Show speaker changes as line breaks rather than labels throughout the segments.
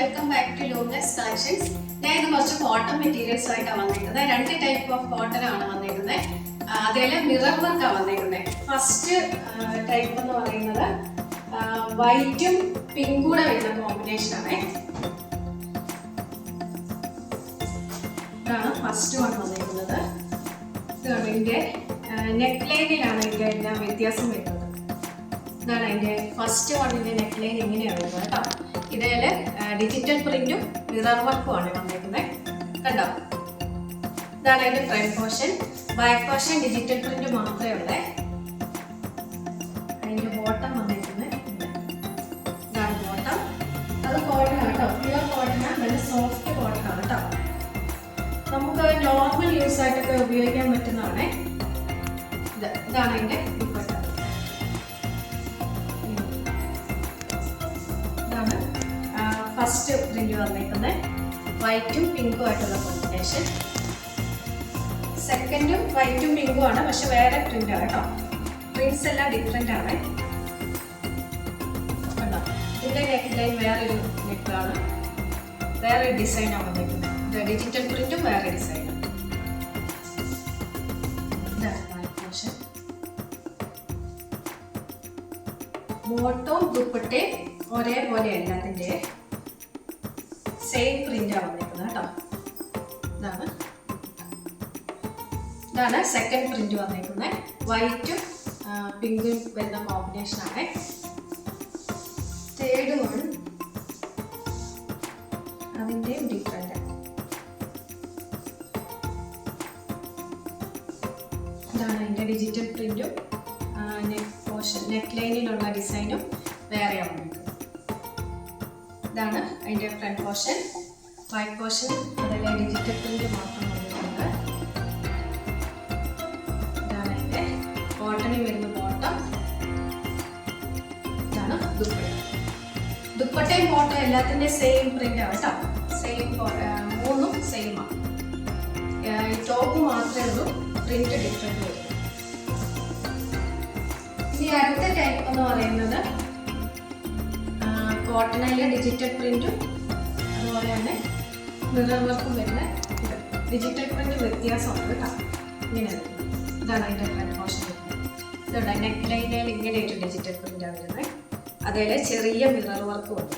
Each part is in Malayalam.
Welcome back to Luminous Collections. ഞാൻ ഇന്ന് കുറച്ച് കോട്ടൺ മെറ്റീരിയൽസ് ആയിട്ടാണ് വന്നിരിക്കുന്നത്. 2 ടൈപ്പ് ഓഫ് കോട്ടൺ ആണ് വന്നിരിക്കുന്നത്. അതിൽ മിറർ വർക്കാണ് വന്നിരിക്കുന്നത്. ഫസ്റ്റ് ടൈപ്പ് എന്ന് പറയുന്നത് വൈറ്റും പിങ്കും കൂടെ വരുന്ന കോമ്പിനേഷൻ ആണ്. ഇതാണ് ഫസ്റ്റ് വൺ വന്നിരിക്കുന്നത്. ഇതിന്റെ നെക്ക് ലൈനിലാണ് ഇതിന്റെ എല്ലാം വ്യത്യാസം വരുന്നത്. ഇതാണ് അതിൻ്റെ ഫസ്റ്റ് വണ്ണിൻ്റെ നെക്ക് ലൈൻ ഇങ്ങനെയാണ് വരുന്നത് കേട്ടോ. ഇതിൽ ഡിജിറ്റൽ പ്രിന്റും മിറർ വർക്കും ആണ് വന്നിരിക്കുന്നത്. കണ്ടോ, ഇതാണ് അതിൻ്റെ front portion. Back portion digital print മാത്രമേ ഉള്ളേ. അതിൻ്റെ ബോട്ടം വന്നിരിക്കുന്നത് ഇതാണ് ബോട്ടം. അത് കോട്ടൺ ആണ് കേട്ടോ, പ്യുവർ കോട്ടൺ ആണ്, നല്ല സോഫ്റ്റ് കോട്ടൺ ആണ് കേട്ടോ. നമുക്ക് നോർമൽ യൂസ് ആയിട്ടൊക്കെ ഉപയോഗിക്കാൻ പറ്റുന്നതാണ്. ഇതാണ് അതിൻ്റെ ദുപ്പട്ട. ഇതാണ് ഫസ്റ്റ് പ്രിന്റ് വന്നിരിക്കുന്നത്, വൈറ്റും പിങ്കും ആയിട്ടുള്ള കോമ്പിനേഷൻ. സെക്കൻഡും വൈറ്റും പിങ്കും ആണ്, പക്ഷെ വേറെ പ്രിന്റ് ആണ് കേട്ടോ. പ്രിന്റ്സ് എല്ലാം ഡിഫറെന്റ് ആണ്. ഇതിന്റെ നെക്ക് ലൈൻ വേറൊരു നെക്കാണ്, വേറെ ഡിസൈനാണ് വന്നിരിക്കുന്നത്. ഡിജിറ്റൽ പ്രിന്റും വേറെ ഡിസൈനാണ്. ബോട്ടവും ദുപ്പട്ടയും ഒരേപോലെ എല്ലാത്തിൻ്റെ സെയിം പ്രിന്റാണ് വന്നിരിക്കുന്നത് കേട്ടോ. ഇതാണ് സെക്കൻഡ് പ്രിന്റ് വന്നിരിക്കുന്നത്. വൈറ്റും പിങ്കും വരുന്ന കോമ്പിനേഷനാണ്. തേർഡ് വൺ അതിൻ്റെയും ഡിഫറെൻ്റ്. ഇതാണ് അതിൻ്റെ ഡിജിറ്റൽ പ്രിന്റും നെക്ക് ലൈനിലുള്ള ഡിസൈനും വേറെയാണ് വന്നിരിക്കുന്നത്. ഇതാണ് അതിൻ്റെ ഫ്രണ്ട് പോർഷൻ. ബാക്ക് പോർഷൻ അതിൽ ഡിജിറ്റൽ പ്രിന്റ് മാത്രം വന്നിട്ടുണ്ട്. ഇതാണ് അതിൻ്റെ കോട്ടണിൽ വരുന്ന ബോട്ടം. ഇതാണ് ദുപ്പട്ട. ദുപ്പട്ടയും ബോട്ടം എല്ലാത്തിൻ്റെ സെയിം പ്രിന്റ് ആണ് കേട്ടോ. സെയിം മൂന്നും സെയിം ആണ്. ഈ ടോപ്പ് മാത്രമേ ഉള്ളൂ പ്രിന്റ് ഡിഫറെന്റ് വരും. ഈ അടുത്ത ടൈപ്പ് എന്ന് പറയുന്നത് കോട്ടണിലെ ഡിജിറ്റൽ പ്രിന്റും അതുപോലെ തന്നെ മിറർ വർക്കും വരുന്ന ഡിജിറ്റൽ പ്രിന്റ് വ്യത്യാസമുണ്ട് കേട്ടോ. ഇങ്ങനെ ഇതാണ് അതിൻ്റെ ഫ്രണ്ട് പോർഷൻ വരുന്നത്. ഇതുണ്ട് നെക്ക് ലൈനിൽ ഇങ്ങനെ ഒരു ഡിജിറ്റൽ പ്രിന്റാണ് വരുന്നത്. അതേപോലെ ചെറിയ മിറർ വർക്കും ഉണ്ട്.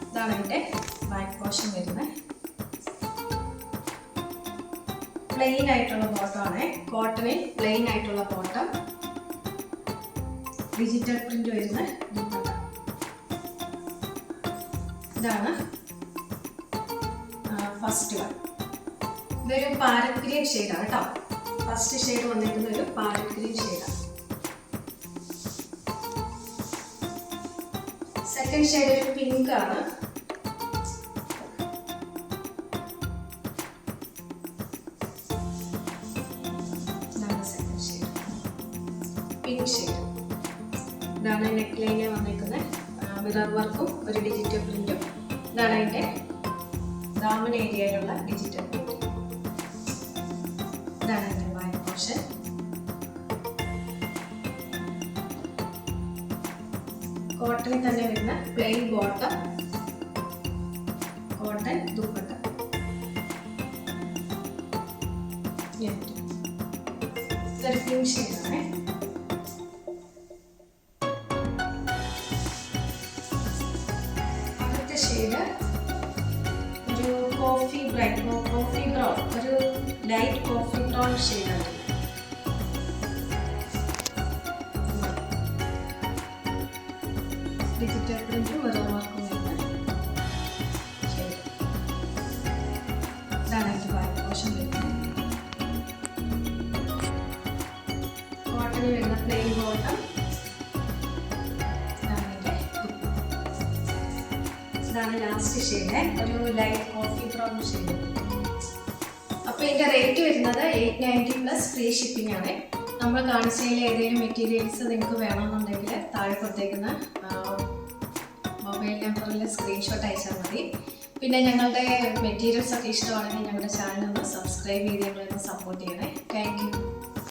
ഇതാണ് അതിൻ്റെ ബാക്ക് പോർഷൻ വരുന്നത്. പ്ലെയിൻ ആയിട്ടുള്ള ബോട്ടമാണ്. കോട്ടണിൽ പ്ലെയിൻ ആയിട്ടുള്ള ബോട്ടം, ഡിജിറ്റൽ പ്രിന്റ് വരുന്ന ദുപ്പട്ട. ഇതാണ് ഫസ്റ്റ് വൺ. ഇതൊരു പാരറ്റ് ഗ്രീൻ ഷെയ്ഡാണ് കേട്ടോ. ഫസ്റ്റ് ഷെയ്ഡ് വന്നിരിക്കുന്ന ഒരു പാരറ്റ് ഗ്രീൻ ഷെയ്ഡാണ്. സെക്കൻഡ് ഷെയ്ഡ് ഒരു പിങ്ക് ആണ്. ഇതാണ് സെക്കൻഡ് ഷെയ്ഡ്, പിങ്ക് ഷെയ്ഡ്. ഇതാണ് നെക്ക് ലൈനിൽ വന്നിരിക്കുന്നത്. മിറർ വർക്കും ഒരു ഡിജിറ്റൽ പ്രിന്റും. ഇതാണ് അതിൻ്റെ ദാമൻ ഏരിയയിലുള്ള ഡിജിറ്റൽ പ്രിന്റ്. ഇതാണ് അതിൻ്റെ ബാക്ക് പോർഷൻ. കോട്ടണിൽ തന്നെ വരുന്ന പ്ലെയിൻ ബോട്ടം, കോട്ടൺ ദുപ്പട്ട. ഇതൊരു പിങ്ക് ഷെയ്ഡാണ്. ഷെയ്ഡ് ഒരു കോഫി ബ്രൗൺ, ഒരു ലൈറ്റ് കോഫി ബ്രൗൺ ഷെയ്ഡാണ്. ഡിജിറ്റൽ പ്രിന്റും മിറർ വർക്കും വരുന്ന ഷെയ്ഡ്. ഇതാണ് അതിൻ്റെ ബാക്ക് പോർഷൻ വരുന്നത്. കോട്ടണിൽ വരുന്ന പ്ലെയിൻ ബോട്ടം. ഇതാണ് ലാസ്റ്റ് ഷെയ്ഡ്, ഒരു ലൈറ്റ് കോഫി ബ്രൗൺ ഷെയ്ഡ്. അപ്പോൾ ഇതിൻ്റെ റേറ്റ് വരുന്നത് 890 പ്ലസ് ഫ്രീ ഷിപ്പിംഗ് ആണ്. നമ്മൾ കാണിച്ചതിൽ ഏതെങ്കിലും മെറ്റീരിയൽസ് നിങ്ങൾക്ക് വേണമെന്നുണ്ടെങ്കിൽ താഴെ കൊടുത്തേക്കുന്ന മൊബൈൽ നമ്പറിൽ സ്ക്രീൻഷോട്ട് അയച്ചാൽ മതി. പിന്നെ ഞങ്ങളുടെ മെറ്റീരിയൽസ് ഒക്കെ ഇഷ്ടമാണെങ്കിൽ ഞങ്ങളുടെ ചാനൽ ഒന്ന് സബ്സ്ക്രൈബ് ചെയ്ത് ഞങ്ങളൊന്ന് സപ്പോർട്ട് ചെയ്യണേ. Thank you.